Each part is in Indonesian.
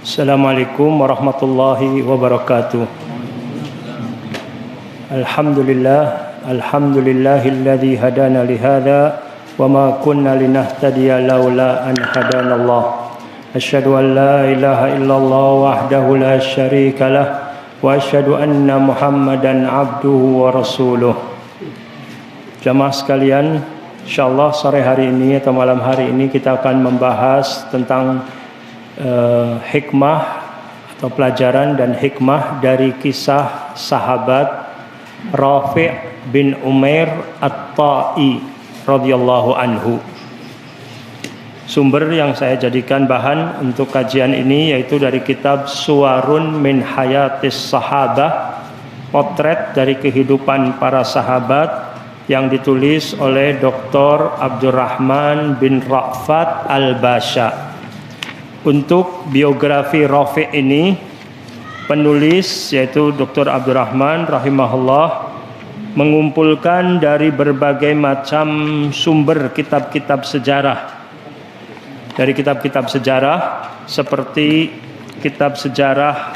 Assalamualaikum warahmatullahi wabarakatuh. Alhamdulillahilladzi hadana li hadza wa ma kunna linahtadiya laula an hadanallah. Asyhadu an la ilaha illallah wahdahu la syarika lah wa asyhadu anna Muhammadan abduhu wa rasuluh. Jamaah sekalian, insyaallah sore hari ini atau malam hari ini kita akan membahas tentang hikmah atau pelajaran dan hikmah dari kisah sahabat Rafi' bin Umair At-Ta'i radhiyallahu anhu. Sumber yang saya jadikan bahan untuk kajian ini yaitu dari kitab Suwarun min Hayatis Sahabah, potret dari kehidupan para sahabat yang ditulis oleh Dr. Abdurrahman bin Ra'fat Al-Basha. Untuk biografi Rafi' ini, penulis yaitu Dr. Abdurrahman rahimahullah mengumpulkan dari berbagai macam sumber kitab-kitab sejarah. Dari kitab-kitab sejarah seperti kitab sejarah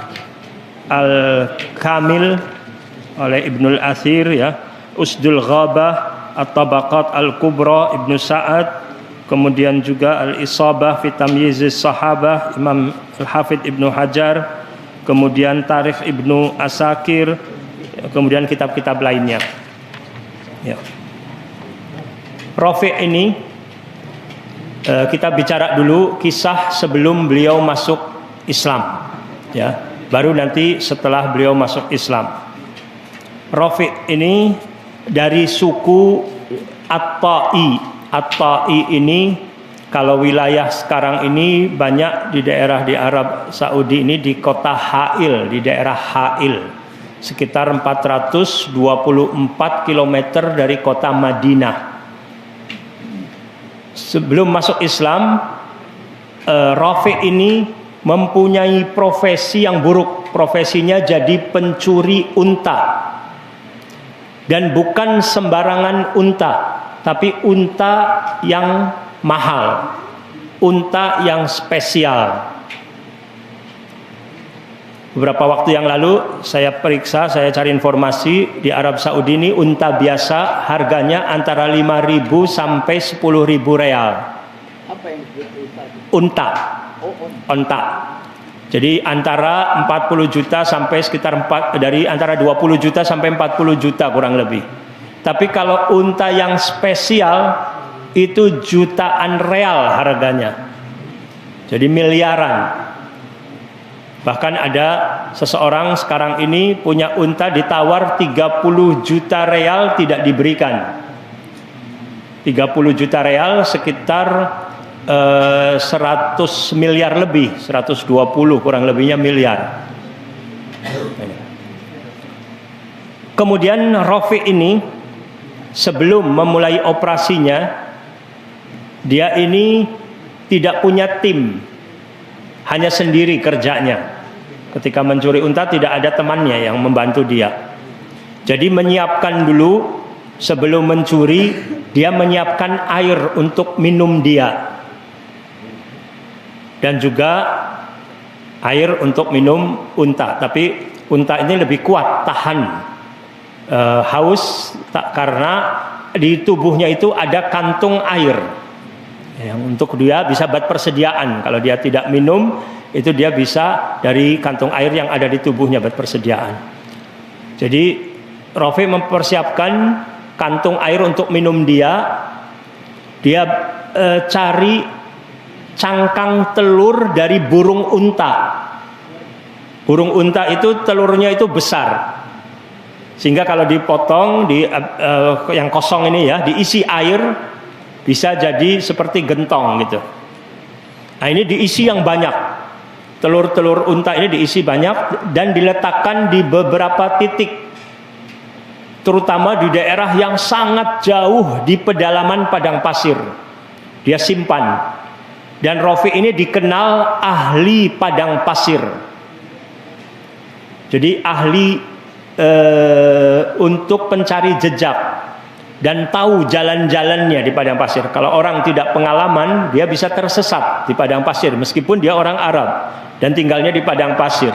Al-Kamil oleh Ibnul Athir, ya, Usdul Ghabah, At-Tabaqat Al-Kubra Ibnu Sa'ad, kemudian juga Al-Isabah fi Tamyizis Sahabah Imam Al-Hafidh Ibnu Hajar, kemudian Tarikh Ibnu Asakir, kemudian kitab-kitab lainnya. Ya. Rafi' ini kita bicara dulu kisah sebelum beliau masuk Islam, ya. Baru nanti setelah beliau masuk Islam. Rafi' ini dari suku At-Ta'i. At-Ta'i ini kalau wilayah sekarang ini banyak di daerah di Arab Saudi ini, di kota Ha'il, di daerah Ha'il, sekitar 424 km dari kota Madinah. Sebelum masuk Islam, Rafi' ini mempunyai profesi yang buruk. Profesinya jadi pencuri unta. Dan bukan sembarangan unta, tapi unta yang mahal, unta yang spesial. Beberapa waktu yang lalu saya periksa, saya cari informasi di Arab Saudi ini unta biasa harganya antara 5.000 sampai 10.000 real. Apa yang disebut unta? Unta. Jadi antara 40 juta sampai sekitar dari antara 20 juta sampai 40 juta kurang lebih. Tapi kalau unta yang spesial itu jutaan real harganya. Jadi miliaran. Bahkan ada seseorang sekarang ini punya unta ditawar 30 juta real tidak diberikan. 30 juta real sekitar 100 miliar lebih, 120 kurang lebihnya miliar. Kemudian Rafi' ini sebelum memulai operasinya, dia ini tidak punya tim, hanya sendiri kerjanya. Ketika mencuri unta tidak ada temannya yang membantu dia. Jadi menyiapkan dulu sebelum mencuri, dia menyiapkan air untuk minum dia. Dan juga air untuk minum unta. Tapi unta ini lebih kuat, tahan haus, karena di tubuhnya itu ada kantung air yang untuk dia bisa buat persediaan. Kalau dia tidak minum, itu dia bisa dari kantung air yang ada di tubuhnya buat persediaan. Jadi Rafi' mempersiapkan kantung air untuk minum dia. Dia cari cangkang telur dari burung unta. Burung unta itu telurnya itu besar, sehingga kalau dipotong di yang kosong ini, ya, diisi air, bisa jadi seperti gentong gitu. Nah ini diisi yang banyak, telur-telur unta ini diisi banyak dan diletakkan di beberapa titik, terutama di daerah yang sangat jauh di pedalaman padang pasir. Dia simpan. Dan Rafi' ini dikenal ahli padang pasir. Jadi ahli untuk pencari jejak. dan tahu jalan-jalannya di padang pasir. Kalau orang tidak pengalaman, dia bisa tersesat di padang pasir meskipun dia orang Arab dan tinggalnya di padang pasir.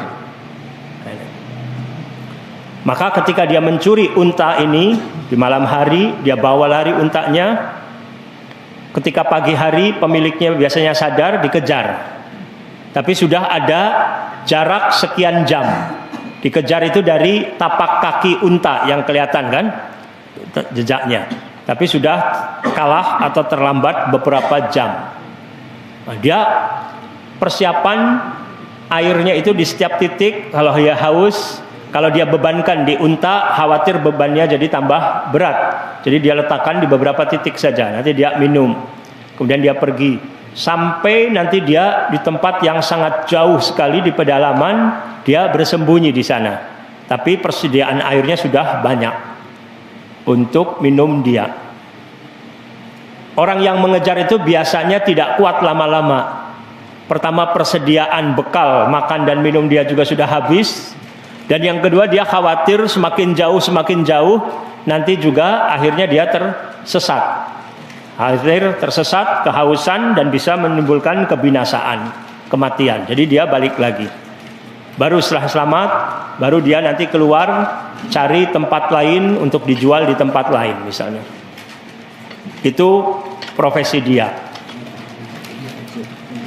Maka ketika dia mencuri unta ini di malam hari, dia bawa lari untanya. Ketika pagi hari pemiliknya biasanya sadar, dikejar. Tapi sudah ada jarak sekian jam. Dikejar itu dari tapak kaki unta yang kelihatan kan jejaknya. Tapi sudah kalah atau terlambat beberapa jam. Nah, dia persiapan airnya itu di setiap titik. Kalau dia haus, kalau dia bebankan di unta, khawatir bebannya jadi tambah berat. Jadi dia letakkan di beberapa titik saja. Nanti dia minum. Kemudian dia pergi. Sampai nanti dia di tempat yang sangat jauh sekali di pedalaman, dia bersembunyi di sana. Tapi persediaan airnya sudah banyak untuk minum dia. Orang yang mengejar itu biasanya tidak kuat lama-lama. Pertama, persediaan bekal makan dan minum dia juga sudah habis. Dan yang kedua, dia khawatir semakin jauh nanti juga akhirnya dia tersesat. Akhir tersesat, kehausan, dan bisa menimbulkan kebinasaan, kematian. Jadi dia balik lagi. Baru setelah selamat, baru dia nanti keluar cari tempat lain untuk dijual di tempat lain misalnya. Itu profesi dia.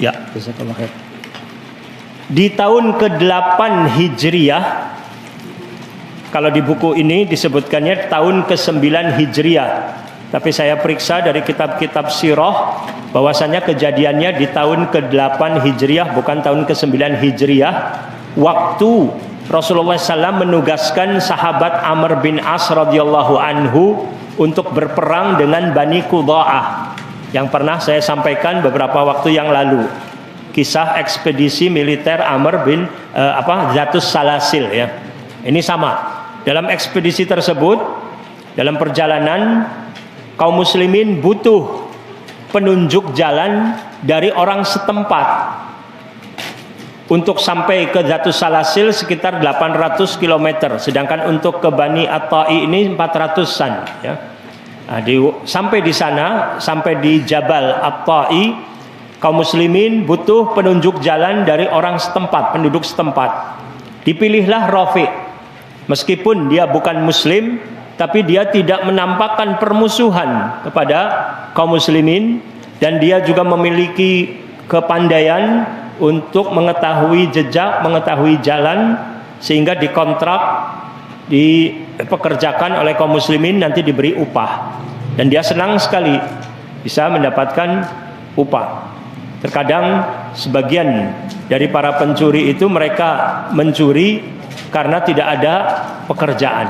Ya, jazakallahu khair. Di tahun ke-8 Hijriah, kalau di buku ini disebutkannya tahun ke-9 Hijriah, tapi saya periksa dari kitab-kitab sirah bahwasanya kejadiannya di tahun ke-8 Hijriah, bukan tahun ke-9 Hijriah. Waktu Rasulullah SAW menugaskan sahabat Amr bin As radhiyallahu anhu untuk berperang dengan Bani Qudha'ah, yang pernah saya sampaikan beberapa waktu yang lalu. Kisah ekspedisi militer Amr bin Zatus Salasil ya. Ini sama. Dalam ekspedisi tersebut, dalam perjalanan, kaum muslimin butuh penunjuk jalan dari orang setempat untuk sampai ke Zatus Salasil sekitar 800 km, sedangkan untuk ke Bani At-Ta'i ini 400-an ya. Nah, sampai di sana, sampai di Jabal At-Ta'i, kaum muslimin butuh penunjuk jalan dari orang setempat, penduduk setempat. Dipilihlah Rafi'. Meskipun dia bukan muslim, tapi dia tidak menampakkan permusuhan kepada kaum muslimin, dan dia juga memiliki kepandaian untuk mengetahui jejak, mengetahui jalan, sehingga dikontrak, dipekerjakan oleh kaum muslimin, nanti diberi upah. Dan dia senang sekali bisa mendapatkan upah. Terkadang sebagian dari para pencuri itu mereka mencuri karena tidak ada pekerjaan.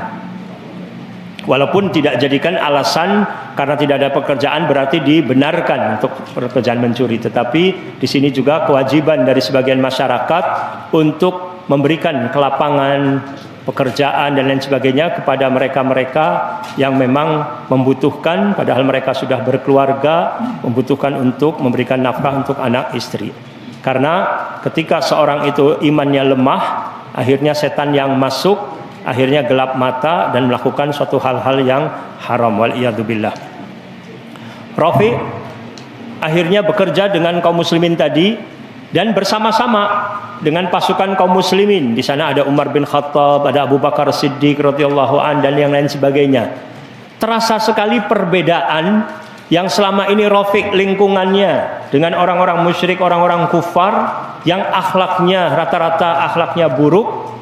Walaupun tidak jadikan alasan karena tidak ada pekerjaan berarti dibenarkan untuk pekerjaan mencuri, tetapi di sini juga kewajiban dari sebagian masyarakat untuk memberikan kelapangan pekerjaan dan lain sebagainya kepada mereka-mereka yang memang membutuhkan, padahal mereka sudah berkeluarga, membutuhkan untuk memberikan nafkah untuk anak istri. Karena ketika seorang itu imannya lemah, akhirnya setan yang masuk, akhirnya gelap mata dan melakukan suatu hal-hal yang haram, wal'iyadzubillah. Rafi akhirnya bekerja dengan kaum muslimin tadi dan bersama-sama dengan pasukan kaum muslimin. Di sana ada Umar bin Khattab, ada Abu Bakar Siddiq radhiyallahu an, dan yang lain sebagainya. Terasa sekali perbedaan yang selama ini Rafiq lingkungannya dengan orang-orang musyrik, orang-orang kufar yang akhlaknya rata-rata akhlaknya buruk,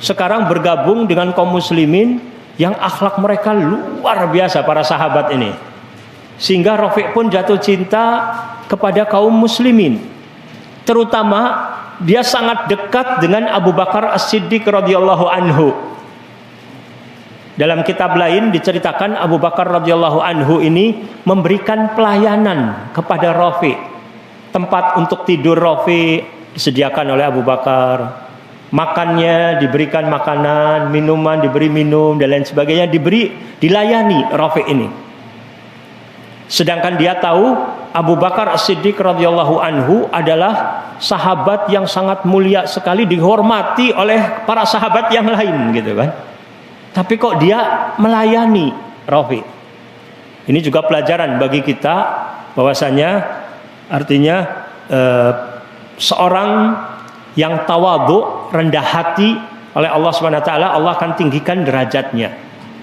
sekarang bergabung dengan kaum muslimin yang akhlak mereka luar biasa, para sahabat ini. Sehingga Rafiq pun jatuh cinta kepada kaum muslimin. Terutama dia sangat dekat dengan Abu Bakar As-Siddiq radhiyallahu anhu. Dalam kitab lain diceritakan Abu Bakar radhiyallahu anhu ini memberikan pelayanan kepada Rafi'. Tempat untuk tidur Rafi' disediakan oleh Abu Bakar. Makannya diberikan makanan, minuman diberi minum dan lain sebagainya, dilayani Rafi' ini. Sedangkan dia tahu Abu Bakar As-Siddiq radhiyallahu anhu adalah sahabat yang sangat mulia sekali, dihormati oleh para sahabat yang lain gitu kan. Tapi kok dia melayani Rafi'. Ini juga pelajaran bagi kita bahwasanya artinya seorang yang tawadhu, rendah hati oleh Allah Subhanahu wa taala, Allah akan tinggikan derajatnya.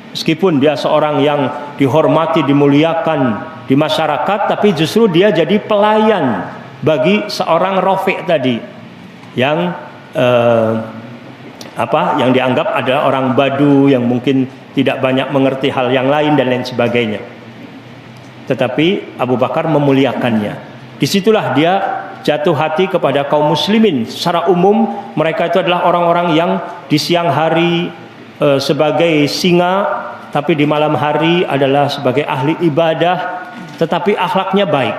Meskipun dia seorang yang dihormati, dimuliakan di masyarakat, tapi justru dia jadi pelayan bagi seorang rafi' tadi yang yang dianggap adalah orang badu yang mungkin tidak banyak mengerti hal yang lain dan lain sebagainya. Tetapi Abu Bakar memuliakannya. Disitulah dia jatuh hati kepada kaum muslimin. Secara umum mereka itu adalah orang-orang yang di siang hari sebagai singa, tapi di malam hari adalah sebagai ahli ibadah, tetapi akhlaknya baik.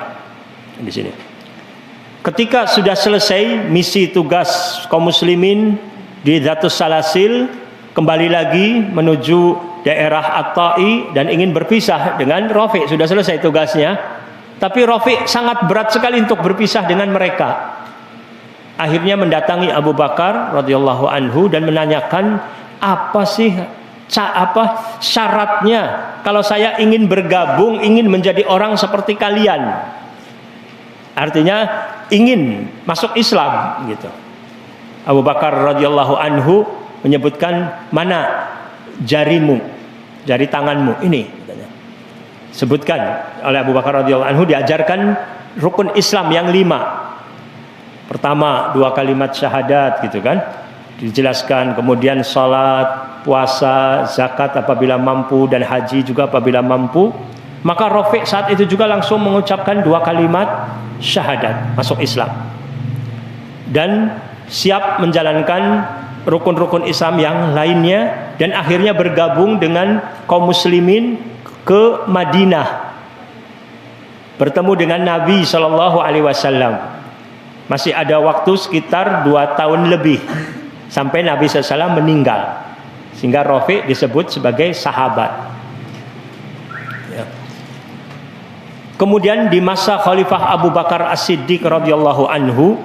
Di sini. Ketika sudah selesai misi tugas kaum muslimin di Dhatus Salasil, kembali lagi menuju daerah At-Tai dan ingin berpisah dengan Rafi'. Sudah selesai tugasnya, tapi Rafi' sangat berat sekali untuk berpisah dengan mereka. Akhirnya mendatangi Abu Bakar radhiyallahu anhu dan menanyakan, apa sih syaratnya kalau saya ingin bergabung, ingin menjadi orang seperti kalian? Artinya ingin masuk Islam gitu. Abu Bakar radhiyallahu anhu menyebutkan, mana jarimu, jari tanganmu ini, katanya. Sebutkan oleh Abu Bakar radhiyallahu anhu, diajarkan rukun Islam yang 5. Pertama 2 kalimat syahadat gitu kan, dijelaskan. Kemudian salat, puasa, zakat apabila mampu, dan haji juga apabila mampu. Maka Rafi' saat itu juga langsung mengucapkan 2 kalimat syahadat, masuk Islam, dan siap menjalankan rukun-rukun Islam yang lainnya, dan akhirnya bergabung dengan kaum muslimin ke Madinah, bertemu dengan Nabi SAW. Masih ada waktu sekitar 2 tahun lebih sampai Nabi SAW meninggal, sehingga Rafi' disebut sebagai sahabat. Ya. Kemudian di masa Khalifah Abu Bakar As-Siddiq radhiyallahu anhu,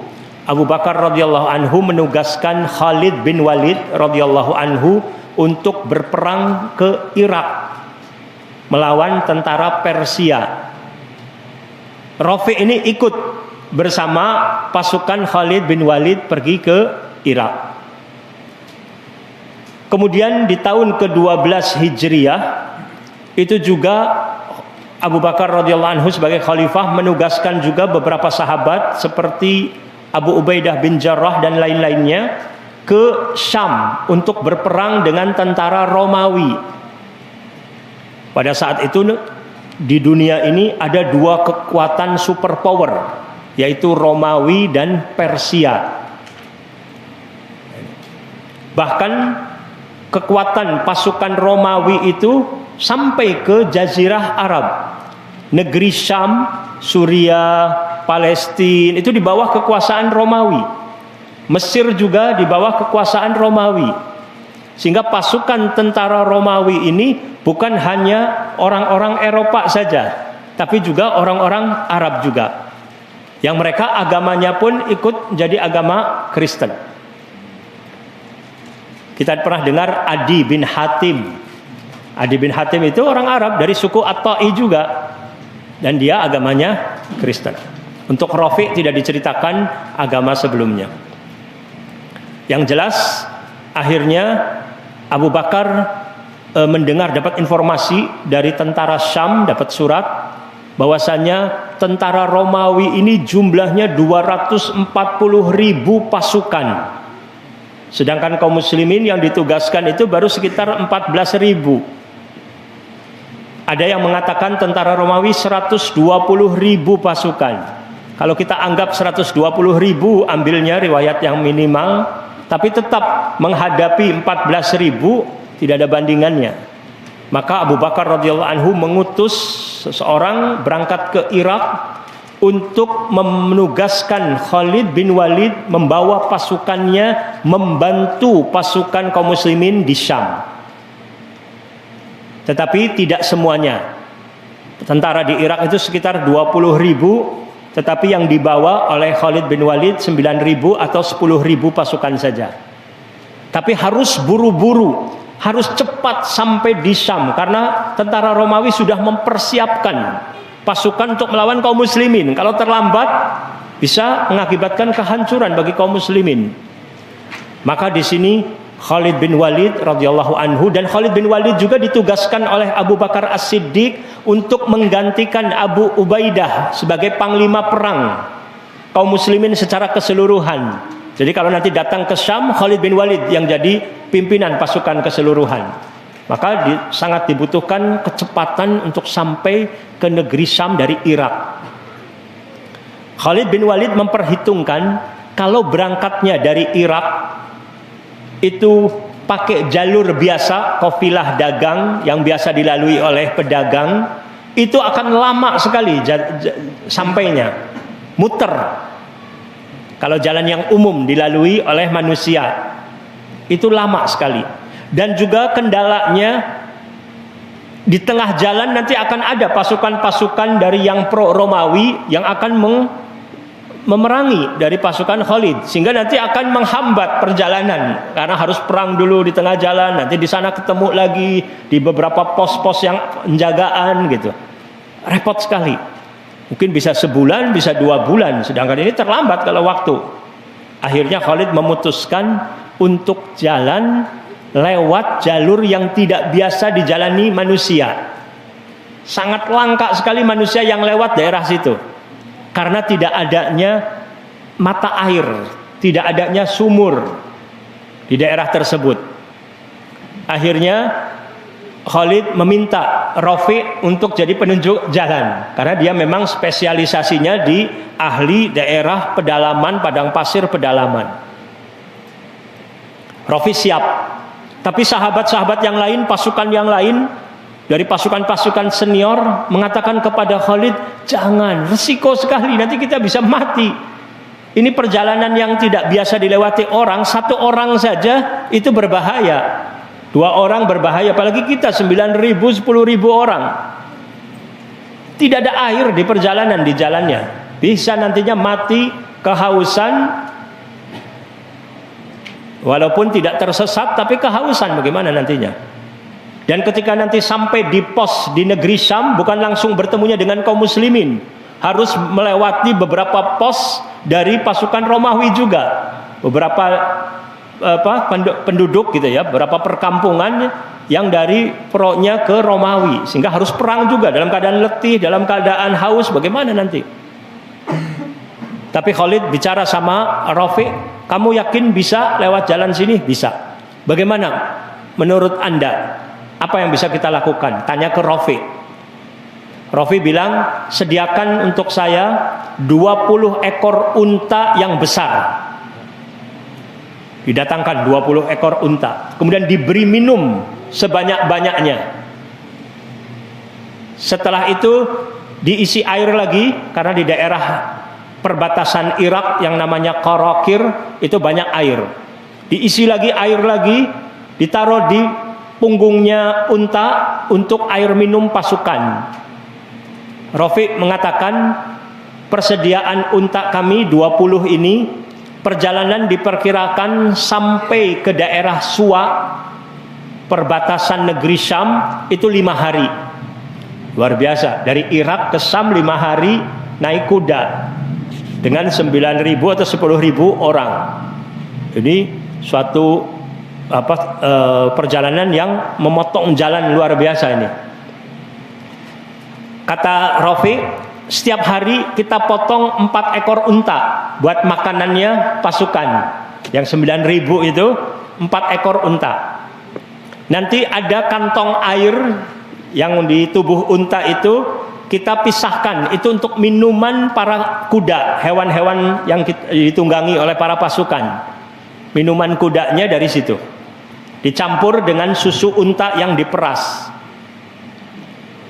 Abu Bakar radhiyallahu anhu menugaskan Khalid bin Walid radhiyallahu anhu untuk berperang ke Irak melawan tentara Persia. Rafi' ini ikut bersama pasukan Khalid bin Walid pergi ke Irak. Kemudian di tahun ke-12 Hijriah itu juga Abu Bakar radhiyallahu anhu sebagai khalifah menugaskan juga beberapa sahabat seperti Abu Ubaidah bin Jarrah dan lain-lainnya ke Syam untuk berperang dengan tentara Romawi. Pada saat itu di dunia ini ada 2 kekuatan superpower, yaitu Romawi dan Persia. Bahkan kekuatan pasukan Romawi itu sampai ke Jazirah Arab. Negeri Syam, Suriah, Palestina itu di bawah kekuasaan Romawi. Mesir juga di bawah kekuasaan Romawi. Sehingga pasukan tentara Romawi ini bukan hanya orang-orang Eropa saja, tapi juga orang-orang Arab juga, yang mereka agamanya pun ikut jadi agama Kristen. Kita pernah dengar Adi bin Hatim. Adi bin Hatim itu orang Arab dari suku At-Tai juga, dan dia agamanya Kristen. Untuk Rafi' tidak diceritakan agama sebelumnya. Yang jelas akhirnya Abu Bakar mendengar, dapat informasi dari tentara Syam, dapat surat bahwasanya tentara Romawi ini jumlahnya 240.000 pasukan. Sedangkan kaum muslimin yang ditugaskan itu baru sekitar 14.000. Ada yang mengatakan tentara Romawi 120.000 pasukan. Kalau kita anggap 120.000, ambilnya riwayat yang minimal, tapi tetap menghadapi 14.000 tidak ada bandingannya. Maka Abu Bakar radhiyallahu anhu mengutus seseorang berangkat ke Irak untuk menugaskan Khalid bin Walid membawa pasukannya membantu pasukan kaum muslimin di Syam. Tetapi tidak semuanya. Tentara di Irak itu sekitar 20.000, tetapi yang dibawa oleh Khalid bin Walid 9.000 atau 10.000 pasukan saja. Tapi harus buru-buru harus cepat sampai di Syam karena tentara Romawi sudah mempersiapkan pasukan untuk melawan kaum muslimin. Kalau terlambat bisa mengakibatkan kehancuran bagi kaum muslimin. Maka di sini Khalid bin Walid radhiyallahu anhu, dan Khalid bin Walid juga ditugaskan oleh Abu Bakar As-Siddiq untuk menggantikan Abu Ubaidah sebagai panglima perang kaum muslimin secara keseluruhan. Jadi kalau nanti datang ke Syam, Khalid bin Walid yang jadi pimpinan pasukan keseluruhan. Maka sangat dibutuhkan kecepatan untuk sampai ke negeri Syam dari Irak. Khalid bin Walid memperhitungkan kalau berangkatnya dari Irak itu pakai jalur biasa, kafilah dagang yang biasa dilalui oleh pedagang, itu akan lama sekali sampainya, muter. Kalau jalan yang umum dilalui oleh manusia itu lama sekali. Dan juga kendalanya di tengah jalan nanti akan ada pasukan-pasukan dari yang pro Romawi yang akan memerangi dari pasukan Khalid, sehingga nanti akan menghambat perjalanan karena harus perang dulu di tengah jalan, nanti di sana ketemu lagi di beberapa pos-pos yang penjagaan gitu. Repot sekali. Mungkin bisa sebulan, bisa 2 bulan, sedangkan ini terlambat kalau waktu. Akhirnya Khalid memutuskan untuk jalan lewat jalur yang tidak biasa dijalani manusia. Sangat langka sekali manusia yang lewat daerah situ, karena tidak adanya mata air, tidak adanya sumur di daerah tersebut. Akhirnya Khalid meminta Rafi' untuk jadi penunjuk jalan, karena dia memang spesialisasinya di ahli daerah pedalaman, padang pasir pedalaman. Rafi' siap, tapi sahabat-sahabat yang lain, pasukan yang lain dari pasukan-pasukan senior mengatakan kepada Khalid, jangan, resiko sekali, nanti kita bisa mati. Ini perjalanan yang tidak biasa dilewati orang, 1 orang saja itu berbahaya, 2 orang berbahaya, apalagi kita 9.000, 10.000 orang. Tidak ada air di perjalanan, di jalannya, bisa nantinya mati kehausan. Walaupun tidak tersesat, tapi kehausan bagaimana nantinya. Dan ketika nanti sampai di pos di negeri Syam, bukan langsung bertemunya dengan kaum muslimin, harus melewati beberapa pos dari pasukan Romawi juga, beberapa penduduk gitu ya, beberapa perkampungan yang dari pro-nya ke Romawi, sehingga harus perang juga dalam keadaan letih, dalam keadaan haus, bagaimana nanti. Tapi Khalid bicara sama Rafi', kamu yakin bisa lewat jalan sini? Bisa. Bagaimana menurut Anda? Apa yang bisa kita lakukan? Tanya ke Rafi'. Rafi' bilang, sediakan untuk saya 20 ekor unta yang besar. Didatangkan 20 ekor unta, kemudian diberi minum sebanyak-banyaknya. Setelah itu diisi air lagi, karena di daerah perbatasan Irak yang namanya Qarakir itu banyak air. Diisi lagi air lagi, ditaruh di punggungnya unta untuk air minum pasukan. Rafi' mengatakan, persediaan unta kami 20 ini, perjalanan diperkirakan sampai ke daerah Suwa, perbatasan negeri Syam, itu 5 hari. Luar biasa, dari Irak ke Syam 5 hari naik kuda dengan 9.000 atau 10.000 orang. Ini suatu perjalanan yang memotong jalan luar biasa ini. Kata Rafi', setiap hari kita potong 4 ekor unta buat makanannya pasukan. Yang 9.000 itu 4 ekor unta. Nanti ada kantong air yang di tubuh unta itu kita pisahkan, itu untuk minuman para kuda, hewan-hewan yang ditunggangi oleh para pasukan. Minuman kudanya dari situ dicampur dengan susu unta yang diperas.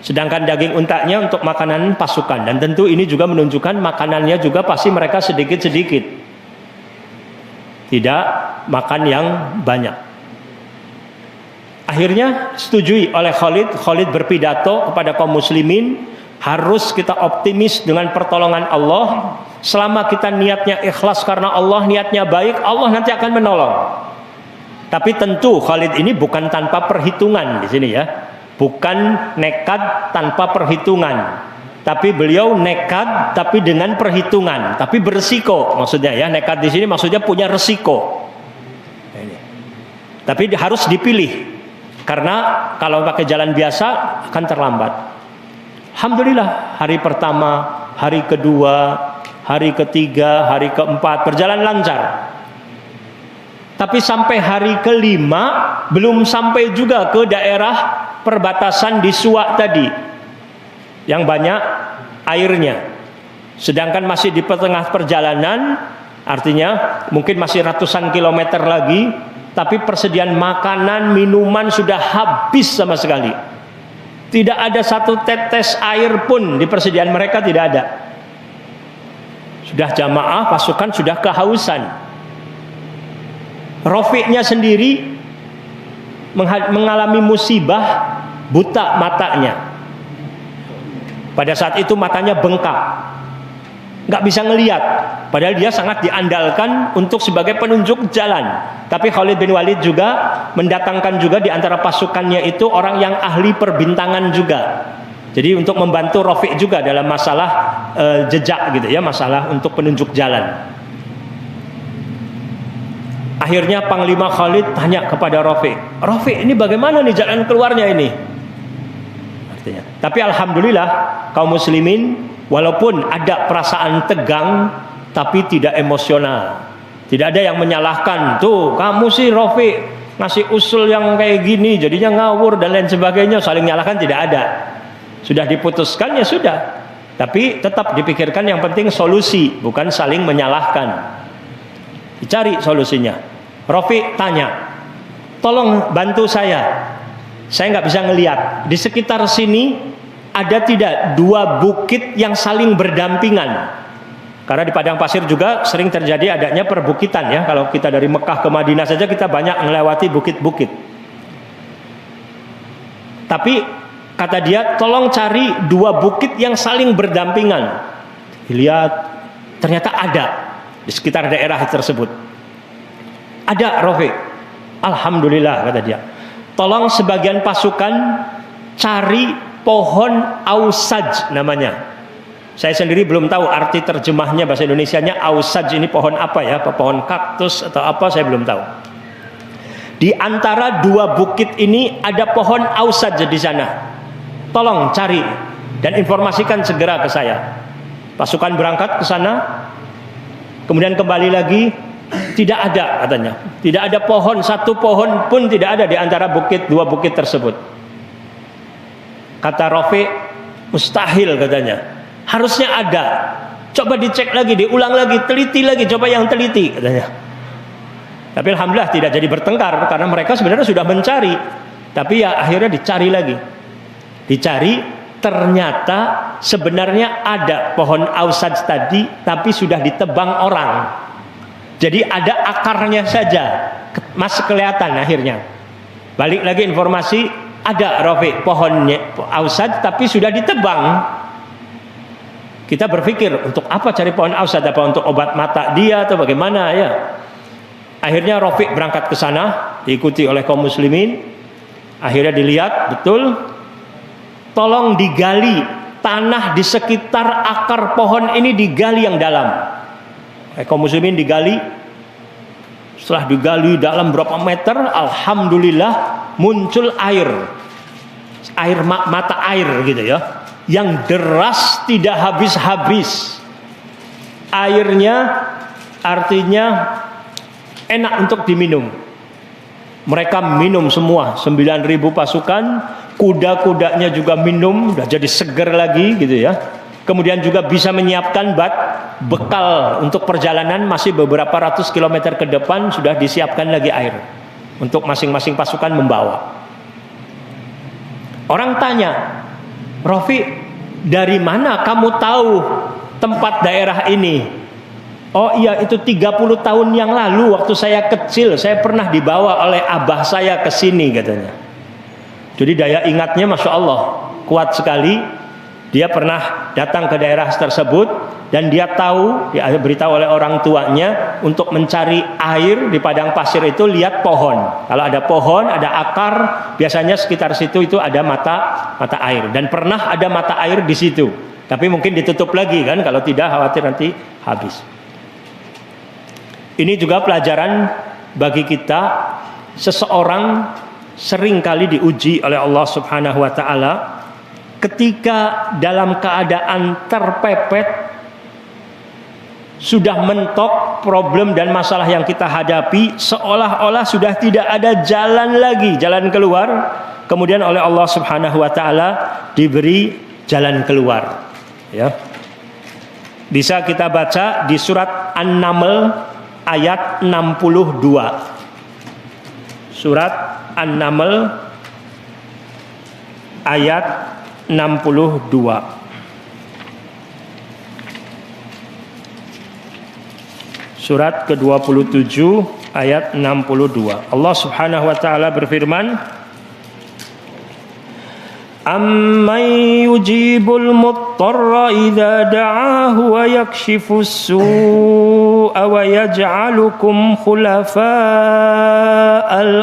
Sedangkan daging untanya untuk makanan pasukan. Dan tentu ini juga menunjukkan makanannya juga pasti mereka sedikit-sedikit, tidak makan yang banyak. Akhirnya setujui oleh Khalid. Khalid berpidato kepada kaum muslimin, harus kita optimis dengan pertolongan Allah. Selama kita niatnya ikhlas karena Allah, niatnya baik, Allah nanti akan menolong. Tapi tentu Khalid ini bukan tanpa perhitungan di sini ya. Bukan nekat tanpa perhitungan. Tapi beliau nekat tapi dengan perhitungan, tapi berisiko maksudnya ya. Nekat di sini maksudnya punya resiko. Ini. Tapi harus dipilih. Karena kalau pakai jalan biasa akan terlambat. Alhamdulillah, hari pertama, hari kedua, hari ketiga, hari keempat berjalan lancar. Tapi sampai hari kelima belum sampai juga ke daerah perbatasan di Suwa tadi yang banyak airnya. Sedangkan masih di tengah perjalanan, artinya mungkin masih ratusan kilometer lagi, tapi persediaan makanan, minuman sudah habis sama sekali. Tidak ada satu tetes air pun di persediaan mereka, tidak ada. Sudah jamaah pasukan sudah kehausan. Rafi'nya sendiri mengalami musibah, buta matanya. Pada saat itu matanya bengkak, nggak bisa ngelihat. Padahal dia sangat diandalkan untuk sebagai penunjuk jalan. Tapi Khalid bin Walid juga mendatangkan juga di antara pasukannya itu orang yang ahli perbintangan juga. Jadi untuk membantu Rafi' juga dalam masalah jejak gitu ya, masalah untuk penunjuk jalan. Akhirnya Panglima Khalid tanya kepada Rafi', "Rafi', ini bagaimana nih jalan keluarnya ini?" Artinya. Tapi alhamdulillah kaum muslimin walaupun ada perasaan tegang tapi tidak emosional. Tidak ada yang menyalahkan, "Tuh, kamu sih Rafi' ngasih usul yang kayak gini jadinya ngawur dan lain sebagainya." Saling nyalahkan tidak ada. Sudah diputuskan ya sudah. Tapi tetap dipikirkan yang penting solusi, bukan saling menyalahkan. Dicari solusinya. Rafi' tanya, "Tolong bantu saya nggak bisa ngelihat. Di sekitar sini ada tidak dua bukit yang saling berdampingan?" Karena di padang pasir juga sering terjadi adanya perbukitan ya. Kalau kita dari Mekah ke Madinah saja kita banyak melewati bukit-bukit. Tapi kata dia, "Tolong cari dua bukit yang saling berdampingan." Dilihat, ternyata ada di sekitar daerah tersebut. Ada, Rafi'. Alhamdulillah, kata dia. "Tolong sebagian pasukan cari pohon ausaj namanya." Saya sendiri belum tahu arti terjemahnya bahasa Indonesianya ausaj ini pohon apa ya? Apa pohon kaktus atau apa, saya belum tahu. Di antara dua bukit ini ada pohon ausaj di sana. Tolong cari dan informasikan segera ke saya. Pasukan berangkat ke sana. Kemudian kembali lagi, tidak ada katanya. Tidak ada pohon, satu pohon pun tidak ada di antara dua bukit tersebut. Kata Rafi', mustahil katanya. Harusnya ada. Coba dicek lagi, diulang lagi, teliti lagi, coba yang teliti katanya. Tapi alhamdulillah tidak jadi bertengkar karena mereka sebenarnya sudah mencari. Tapi ya akhirnya dicari lagi. Dicari, ternyata sebenarnya ada pohon ausaj tadi, tapi sudah ditebang orang. Jadi ada akarnya saja, masih kelihatan akhirnya. Balik lagi informasi, ada Rafi' pohonnya ausaj, tapi sudah ditebang. Kita berpikir untuk apa cari pohon ausaj, apa untuk obat mata dia atau bagaimana ya? Akhirnya Rafi' berangkat ke sana, diikuti oleh kaum muslimin. Akhirnya dilihat betul. Tolong digali tanah di sekitar akar pohon ini, digali yang dalam. Kaum muslimin digali. Setelah digali dalam berapa meter, alhamdulillah muncul air mata air gitu ya, yang deras tidak habis-habis. Airnya artinya enak untuk diminum. Mereka minum semua, 9.000 pasukan, kuda-kudanya juga minum, udah jadi seger lagi gitu ya. Kemudian juga bisa menyiapkan bekal untuk perjalanan, masih beberapa ratus kilometer ke depan sudah disiapkan lagi air untuk masing-masing pasukan membawa. Orang tanya, "Rafi', dari mana kamu tahu tempat daerah ini?" "Oh iya, itu 30 tahun yang lalu waktu saya kecil, saya pernah dibawa oleh abah saya ke sini," katanya. Jadi daya ingatnya Masya Allah kuat sekali. Dia pernah datang ke daerah tersebut dan dia tahu, dia beritahu oleh orang tuanya untuk mencari air di padang pasir itu lihat pohon. Kalau ada pohon, ada akar, biasanya sekitar situ itu ada mata air. Dan pernah ada mata air di situ. Tapi mungkin ditutup lagi kan, kalau tidak khawatir nanti habis. Ini juga pelajaran bagi kita, seseorang sering kali diuji oleh Allah Subhanahu wa taala ketika dalam keadaan terpepet, sudah mentok problem dan masalah yang kita hadapi, seolah-olah sudah tidak ada jalan lagi, jalan keluar, kemudian oleh Allah Subhanahu wa taala diberi jalan keluar. Ya. Bisa kita baca di surat An-Naml ayat 62. Surat An-Naml ayat 62. Surat ke-27 ayat 62. Allah Subhanahu wa taala berfirman, "Amman yujibul muttarra idza da'ahu wa yakshifus su'a wa yaj'alukum khulafa'al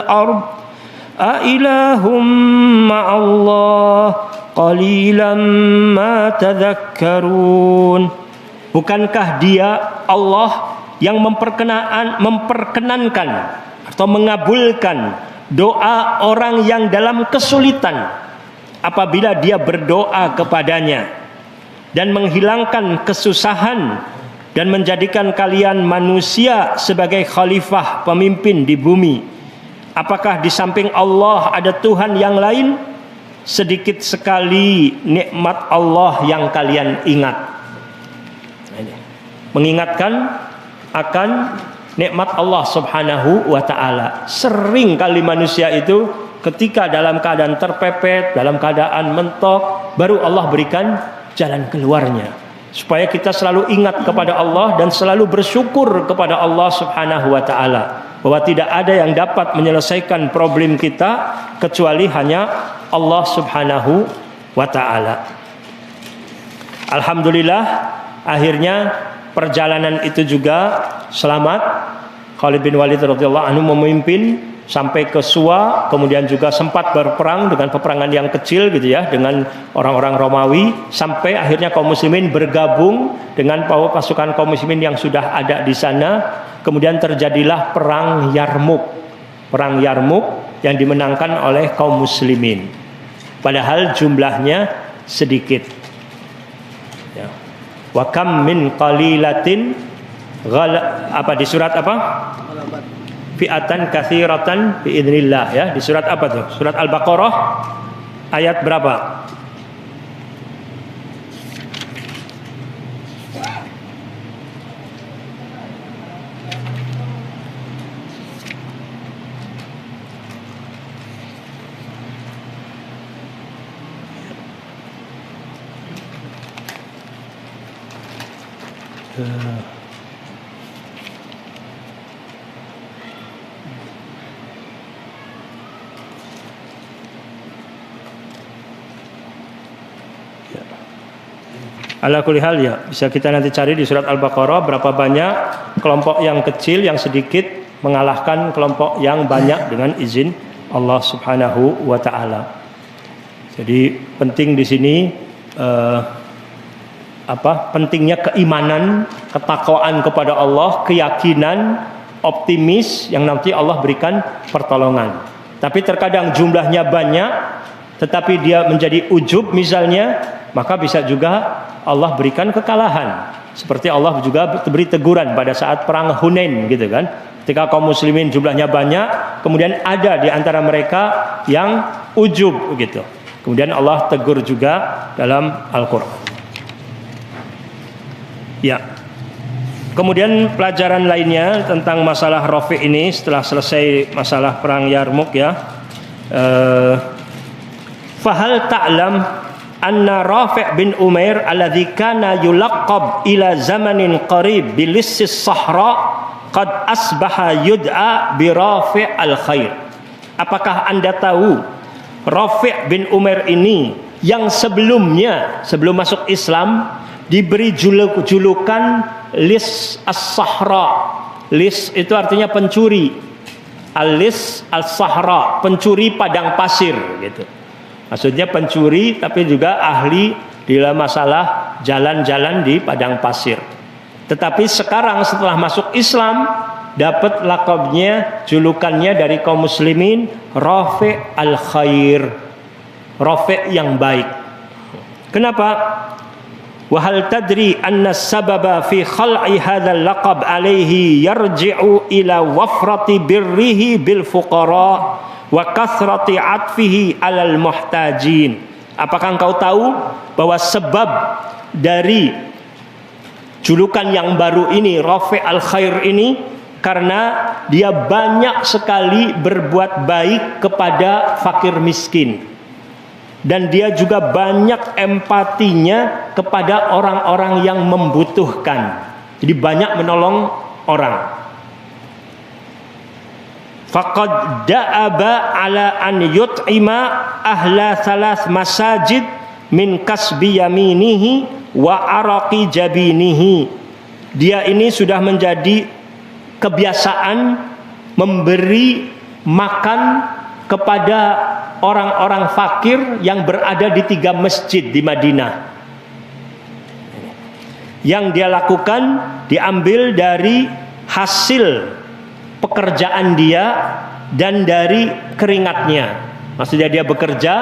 ard a ilahum ma'allah qalilan ma tadhakkarun." Bukankah dia Allah yang memperkenankan atau mengabulkan doa orang yang dalam kesulitan apabila dia berdoa kepadanya, dan menghilangkan kesusahan dan menjadikan kalian manusia sebagai khalifah, pemimpin di bumi? Apakah di samping Allah ada Tuhan yang lain? Sedikit sekali nikmat Allah yang kalian ingat. Mengingatkan akan nikmat Allah Subhanahu wa taala. Sering kali manusia itu ketika dalam keadaan terpepet, dalam keadaan mentok, baru Allah berikan jalan keluarnya. Supaya kita selalu ingat kepada Allah dan selalu bersyukur kepada Allah Subhanahu wa taala, bahwa tidak ada yang dapat menyelesaikan problem kita kecuali hanya Allah Subhanahu wa taala. Alhamdulillah, akhirnya perjalanan itu juga selamat. Khalid bin Walid radhiyallahu anhu memimpin sampai ke Suwa, kemudian juga sempat berperang dengan peperangan yang kecil gitu ya dengan orang-orang Romawi, sampai akhirnya kaum muslimin bergabung dengan pasukan kaum muslimin yang sudah ada di sana. Kemudian terjadilah perang Yarmuk. Perang Yarmuk yang dimenangkan oleh kaum muslimin. Padahal jumlahnya sedikit. Wa kam min qalilatin di surat apa? Fi'atan katsiratan biidznillah, ya, di surat apa tuh? Surat Al-Baqarah ayat berapa? Ala kulli hal, ya, bisa kita nanti cari di surat Al-Baqarah berapa banyak kelompok yang kecil yang sedikit mengalahkan kelompok yang banyak dengan izin Allah Subhanahu wa taala. Jadi penting di sini pentingnya keimanan, ketakwaan kepada Allah, keyakinan, optimis yang nanti Allah berikan pertolongan. Tapi terkadang jumlahnya banyak tetapi dia menjadi ujub misalnya, maka bisa juga Allah berikan kekalahan. Seperti Allah juga beri teguran pada saat perang Hunain gitu kan. Ketika kaum muslimin jumlahnya banyak, kemudian ada di antara mereka yang ujub gitu. Kemudian Allah tegur juga dalam Al-Qur'an. Ya. Kemudian pelajaran lainnya tentang masalah Rafi' ini setelah selesai masalah perang Yarmuk, ya. Fahal ta'lam anna Rafi' bin Umair alladhi kana yulaqab ila zamanin qarib bilissis sahra qad asbaha yud'a bi Rafi' al-khair. Apakah Anda tahu Rafi' bin Umair ini yang sebelumnya, sebelum masuk Islam, diberi julukan Lis as-Sahra. Lis itu artinya pencuri. Al-Lis as-Sahra, pencuri padang pasir gitu. Maksudnya pencuri tapi juga ahli dalam masalah jalan-jalan di padang pasir. Tetapi sekarang setelah masuk Islam, dapat lakabnya, julukannya dari kaum muslimin, Rafi' al-Khair, Rafi' yang baik. Kenapa? Wa hal tadri anna sababa fi khal'i hadzal laqab alaihi yarji'u ila wafrati birrihi bil fuqara wa kathrati atfihi alal muhtajin. Apakah engkau tahu bahwa sebab dari julukan yang baru ini, Rafi' al-Khair ini, karena dia banyak sekali berbuat baik kepada fakir miskin. Dan dia juga banyak empatinya kepada orang-orang yang membutuhkan. Jadi banyak menolong orang. Faqad da'aba ala an yut'ima ahla thalath masajid min kasbi yaminihi wa araqi jabinihi. Dia ini sudah menjadi kebiasaan memberi makan kepada orang-orang fakir yang berada di 3 masjid di Madinah. Yang dia lakukan diambil dari hasil pekerjaan dia dan dari keringatnya. Maksudnya dia bekerja,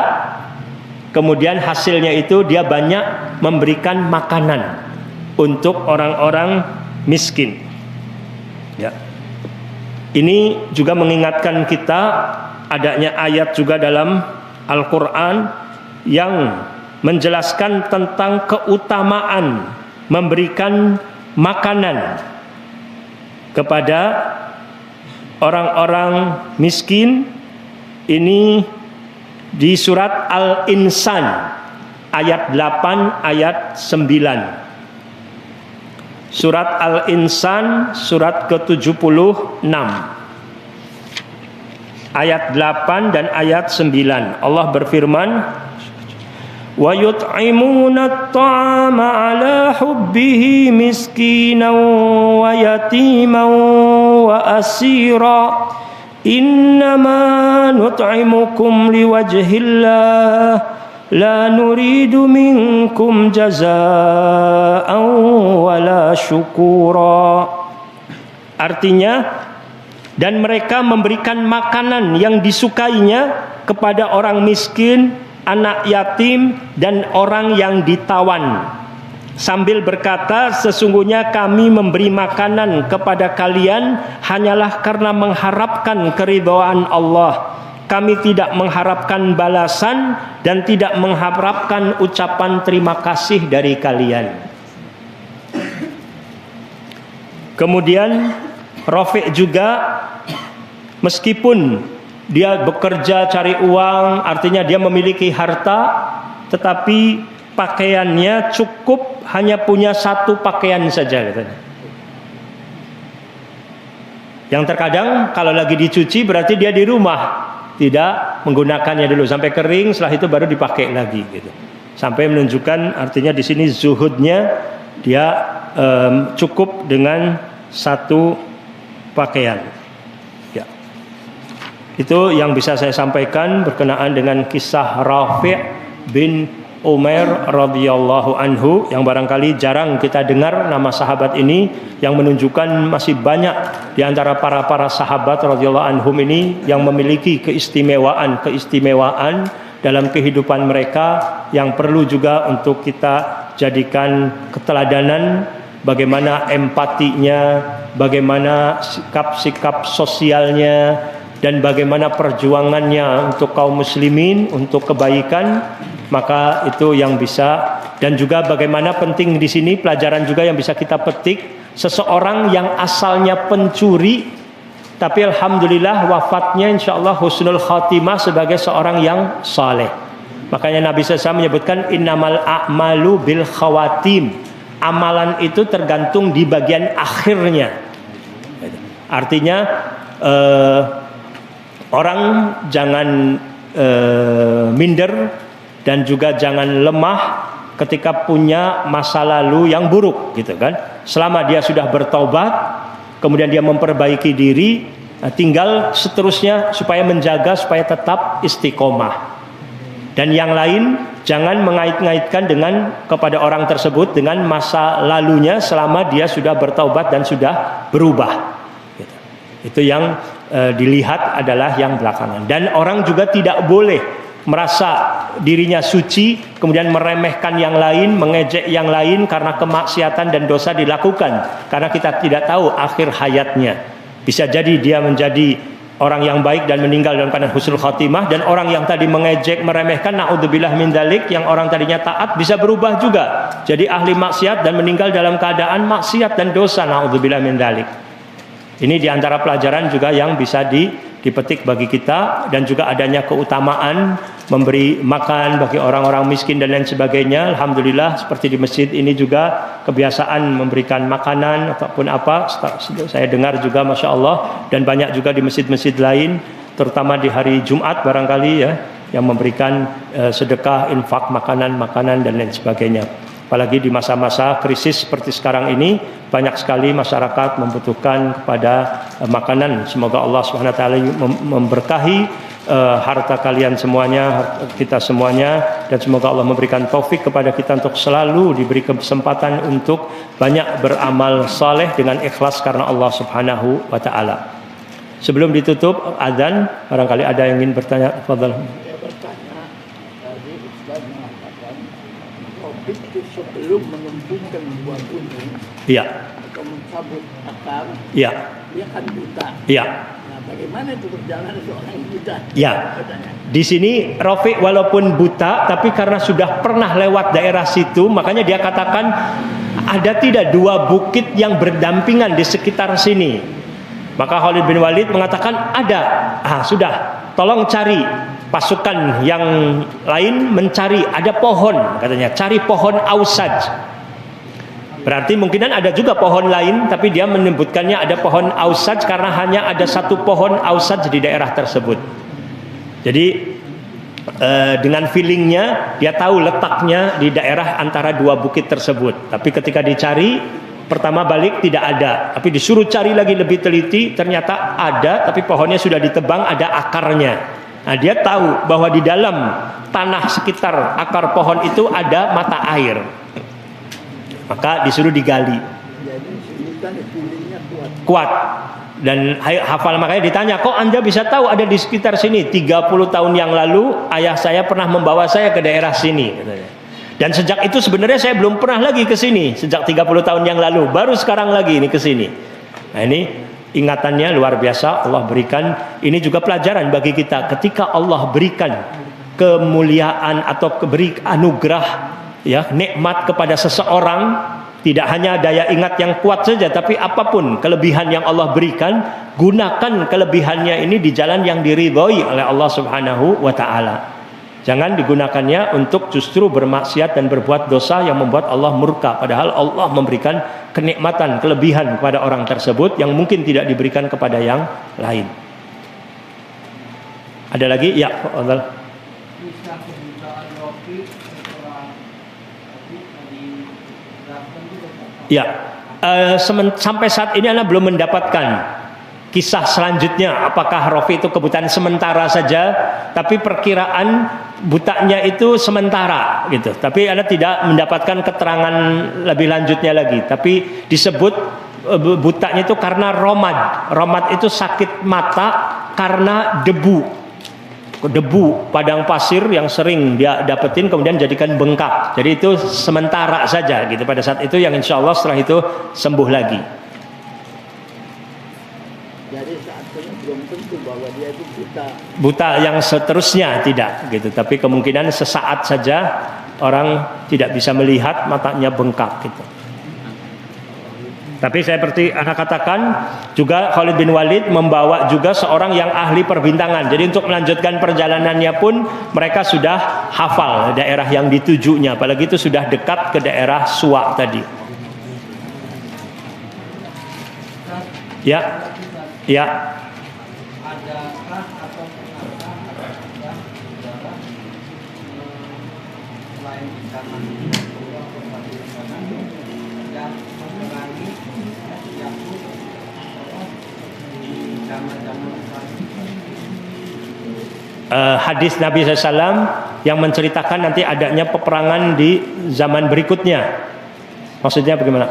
kemudian hasilnya itu dia banyak memberikan makanan untuk orang-orang miskin. Ya. Ini juga mengingatkan kita adanya ayat juga dalam Al-Quran yang menjelaskan tentang keutamaan memberikan makanan kepada orang-orang miskin. Ini di surat Al-Insan ayat 8 ayat 9. Surat Al-Insan surat ke-76 ayat 8 dan ayat 9. Allah berfirman, wa yut'imuna at-ta'ama 'ala hubbihi miskinan wa yatiman wa asira innama nut'imukum liwajhillah la nuridu minkum jazaa'an wala syukura. Artinya, dan mereka memberikan makanan yang disukainya kepada orang miskin, anak yatim, dan orang yang ditawan. Sambil berkata, sesungguhnya kami memberi makanan kepada kalian hanyalah karena mengharapkan keridhaan Allah. Kami tidak mengharapkan balasan dan tidak mengharapkan ucapan terima kasih dari kalian. Kemudian Rafi' juga meskipun dia bekerja cari uang, artinya dia memiliki harta, tetapi pakaiannya cukup hanya punya 1 pakaian saja katanya. Yang terkadang kalau lagi dicuci berarti dia di rumah tidak menggunakannya dulu sampai kering, setelah itu baru dipakai lagi gitu. Sampai menunjukkan artinya di sini zuhudnya, dia cukup dengan 1 pakaian. Ya. Itu yang bisa saya sampaikan berkenaan dengan kisah Rafi' bin Umair radhiyallahu anhu, yang barangkali jarang kita dengar nama sahabat ini, yang menunjukkan masih banyak di antara para sahabat radhiyallahu anhum ini yang memiliki keistimewaan dalam kehidupan mereka yang perlu juga untuk kita jadikan keteladanan. Bagaimana empatinya, bagaimana sikap-sikap sosialnya, dan bagaimana perjuangannya untuk kaum muslimin, untuk kebaikan. Maka itu yang bisa, dan juga bagaimana penting di sini pelajaran juga yang bisa kita petik. Seseorang yang asalnya pencuri, tapi alhamdulillah wafatnya insyaallah husnul khatimah sebagai seorang yang saleh. Makanya Nabi SAW menyebutkan innamal a'malu bil khawatim. Amalan itu tergantung di bagian akhirnya. Artinya orang jangan minder dan juga jangan lemah ketika punya masa lalu yang buruk gitu kan. Selama dia sudah bertobat, kemudian dia memperbaiki diri, tinggal seterusnya supaya menjaga supaya tetap istiqomah. Dan yang lain jangan mengait-ngaitkan dengan kepada orang tersebut dengan masa lalunya selama dia sudah bertaubat dan sudah berubah. Gitu. Itu yang dilihat adalah yang belakangan. Dan orang juga tidak boleh merasa dirinya suci kemudian meremehkan yang lain, mengejek yang lain karena kemaksiatan dan dosa dilakukan. Karena kita tidak tahu akhir hayatnya. Bisa jadi dia menjadi orang yang baik dan meninggal dalam keadaan husnul khotimah, dan orang yang tadi mengejek, meremehkan, naudzubillah min dzalik, yang orang tadinya taat bisa berubah juga jadi ahli maksiat dan meninggal dalam keadaan maksiat dan dosa, naudzubillah min dzalik. Ini diantara pelajaran juga yang bisa dipetik bagi kita, dan juga adanya keutamaan memberi makan bagi orang-orang miskin dan lain sebagainya. Alhamdulillah seperti di masjid ini juga kebiasaan memberikan makanan ataupun apa, saya dengar juga Masya Allah, dan banyak juga di masjid-masjid lain terutama di hari Jumat barangkali ya, yang memberikan sedekah, infak, makanan dan lain sebagainya. Apalagi di masa-masa krisis seperti sekarang ini, banyak sekali masyarakat membutuhkan kepada makanan. Semoga Allah SWT memberkahi harta kalian semuanya, kita semuanya, dan semoga Allah memberikan taufik kepada kita untuk selalu diberi kesempatan untuk banyak beramal saleh dengan ikhlas karena Allah Subhanahu wa taala. Sebelum ditutup azan, barangkali ada yang ingin bertanya. Fadhal. Saya bertanya, tadi Ustaz mengatakan Taufik itu sebelum menumbuhkan buah gunung Iya. atau mencabut akar, Iya. dia kan buta. Iya. Nah, bagaimana itu berjalan seorang buta? Ya. Katanya. Di sini Rafiq walaupun buta, tapi karena sudah pernah lewat daerah situ, makanya dia katakan ada tidak dua bukit yang berdampingan di sekitar sini. Maka Khalid bin Walid mengatakan ada. Sudah, tolong cari pasukan yang lain mencari, ada pohon katanya, cari pohon ausaj. Berarti mungkinan ada juga pohon lain, tapi dia menyebutkannya ada pohon ausaj karena hanya ada satu pohon ausaj di daerah tersebut. Jadi dengan feelingnya dia tahu letaknya di daerah antara dua bukit tersebut. Tapi ketika dicari pertama balik tidak ada, tapi disuruh cari lagi lebih teliti, ternyata ada, tapi pohonnya sudah ditebang, ada akarnya. Nah, dia tahu bahwa di dalam tanah sekitar akar pohon itu ada mata air. Maka disuruh digali. Jadi sebutan feelingnya kuat. Kuat. Dan hafal, makanya ditanya, kok Anda bisa tahu ada di sekitar sini? 30 tahun yang lalu ayah saya pernah membawa saya ke daerah sini, katanya. Dan sejak itu sebenarnya saya belum pernah lagi ke sini. Sejak 30 tahun yang lalu, baru sekarang lagi ini ke sini. Nah, ini ingatannya luar biasa Allah berikan. Ini juga pelajaran bagi kita. Ketika Allah berikan kemuliaan atau beri anugerah, ya, nikmat kepada seseorang, tidak hanya daya ingat yang kuat saja, tapi apapun kelebihan yang Allah berikan, gunakan kelebihannya ini di jalan yang diridhoi oleh Allah Subhanahu wa taala. Jangan digunakannya untuk justru bermaksiat dan berbuat dosa yang membuat Allah murka. Padahal Allah memberikan kenikmatan, kelebihan kepada orang tersebut yang mungkin tidak diberikan kepada yang lain. Ada lagi? Ya, Allah. Bisa kebutaan Rofi setelah Ya, sampai saat ini Anda belum mendapatkan kisah selanjutnya. Apakah Rofi itu kebutaan sementara saja, tapi perkiraan butanya itu sementara gitu. Tapi Anda tidak mendapatkan keterangan lebih lanjutnya lagi. Tapi disebut butanya itu karena romad. Romad itu sakit mata karena debu padang pasir yang sering dia dapetin kemudian jadikan bengkak. Jadi itu sementara saja gitu pada saat itu, yang insya Allah setelah itu sembuh lagi. Jadi saat ini belum tentu bahwa dia itu Buta yang seterusnya tidak gitu, tapi kemungkinan sesaat saja orang tidak bisa melihat, matanya bengkak gitu. Tapi saya seperti Anda katakan juga Khalid bin Walid membawa juga seorang yang ahli perbintangan. Jadi untuk melanjutkan perjalanannya pun mereka sudah hafal daerah yang ditujunya. Apalagi itu sudah dekat ke daerah Suwa tadi. Ya, ya. adakah atau pernahkah ada saudara lain di zaman yang memerangi Yakub di zaman-zaman hadis Nabi SAW yang menceritakan nanti adanya peperangan di zaman berikutnya. Maksudnya bagaimana?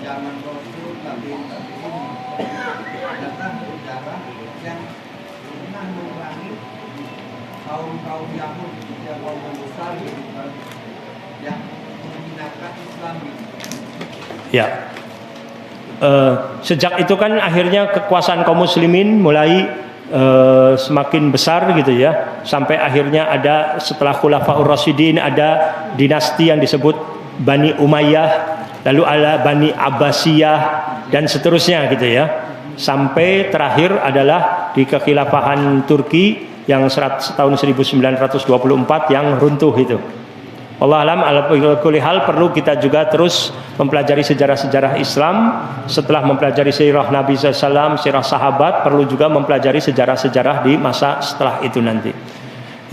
zaman Rasul tapi datang sejarah yang pernah memerangi kaum Yahud yang kaum besar yang menghinakan Islam. Ya. Sejak itu kan akhirnya kekuasaan kaum muslimin mulai semakin besar gitu ya, sampai akhirnya ada setelah Khulafaur Rasyidin ada dinasti yang disebut Bani Umayyah, lalu ada Bani Abbasiyah dan seterusnya gitu ya, sampai terakhir adalah di kekhilafahan Turki yang tahun 1924 yang runtuh itu. Allah alam, ala kulli hal perlu kita juga terus mempelajari sejarah-sejarah Islam. Setelah mempelajari sirah Nabi SAW, sirah sahabat, perlu juga mempelajari sejarah-sejarah di masa setelah itu nanti.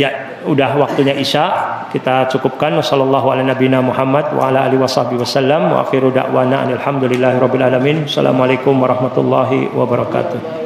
Ya, udah waktunya Isya, kita cukupkan. Wassallallahu ala nabiyina Muhammad wa ala alihi washabbihi wasallam. Wa akhiru da'wana alhamdulillahi rabbil alamin. Assalamualaikum warahmatullahi wabarakatuh.